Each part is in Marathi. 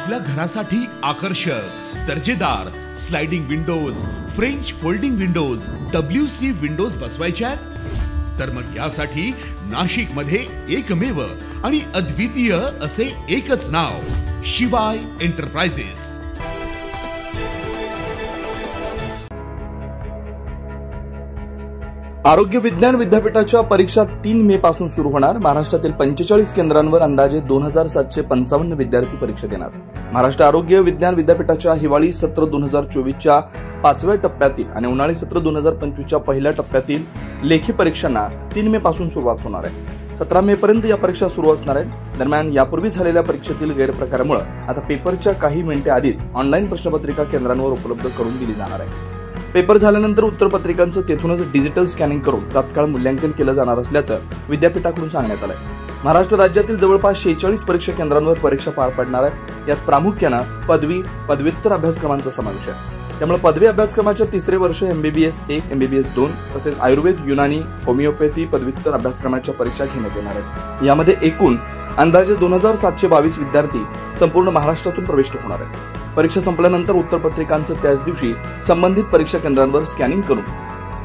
आपल्या घरासाठी आकर्षक दर्जेदार sliding windows, French folding windows, WC windows बसवायच्यात? तर मग यासाठी नाशिक मध्ये एकमेव आणि अद्वितीय असे एकच नाव, शिवाय एंटरप्राइजेस। आरोग्य विज्ञान विद्यापीठाच्या परीक्षा 3 मे पासून सुरू होणार। महाराष्ट्रातील 45 केंद्रांवर अंदाजे 2755 विद्यार्थी परीक्षा देणार। महाराष्ट्र आरोग्य विज्ञान विद्यापीठाच्या हिवाळी सत्र 2024च्या 5व्या टप्प्यातील आणि उन्हाळी सत्र 2025च्या पहिल्या टप्प्यातील लेखी परीक्षांना 3 मे पासून सुरुवात होणार आहे। 17 मे पर्यंत या परीक्षा सुरू असणार आहेत। दरम्यान यापूर्वी झालेल्या परीक्षेतील गैरप्रकारामुळे आता पेपरच्या काही मिनिटे आधीच ऑनलाईन प्रश्नपत्रिका केंद्रांवर उपलब्ध करून दिली जाणार आहे। पेपर झाल्यानंतर उत्तरपत्रिकांचं तेथूनच डिजिटल स्कॅनिंग करून तात्काळ मूल्यांकन केलं जाणार असल्याचं विद्यापीठाकडून सांगण्यात आलंय। महाराष्ट्र राज्यातील जवळपास 46 परीक्षा केंद्रांवर परीक्षा पार पडणार आहे। यात प्रामुख्याने पदवी, पदव्युत्तर अभ्यासक्रमांचा समावेश आहे। त्यामुळे पदवी अभ्यासक्रमाच्या 3रे वर्ष MBBS 1, MBBS 2 तसेच आयुर्वेद, युनानी, होमिओपॅथी पदव्युत्तर अभ्यासक्रमाच्या परीक्षा घेण्यात येणार आहेत। यामध्ये एकूण अंदाजे 2722 विद्यार्थी संपूर्ण महाराष्ट्रातून प्रविष्ट होणार आहेत। परीक्षा संपल्यानंतर उत्तरपत्रिकांचं त्याच दिवशी संबंधित परीक्षा केंद्रांवर स्कॅनिंग करून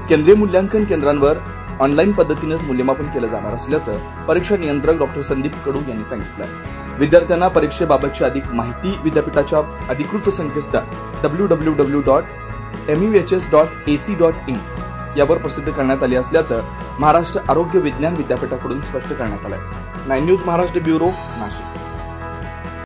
केंद्रीय मूल्यांकन केंद्रांवर ऑनलाईन पद्धतीनेच मूल्यमापन केलं जाणार असल्याचं परीक्षा नियंत्रक डॉ. संदीप कडू यांनी सांगितलं। विद्यार्थ्यांना परीक्षेबाबतची अधिक माहिती विद्यापीठाच्या अधिकृत संकेतस्थळ www.muhs.ac.in यावर प्रसिद्ध करण्यात आली असल्याचं महाराष्ट्र आरोग्य विज्ञान विद्यापीठाकडून स्पष्ट करण्यात आलंय। 9 न्यूज महाराष्ट्र ब्युरो, नाशिक।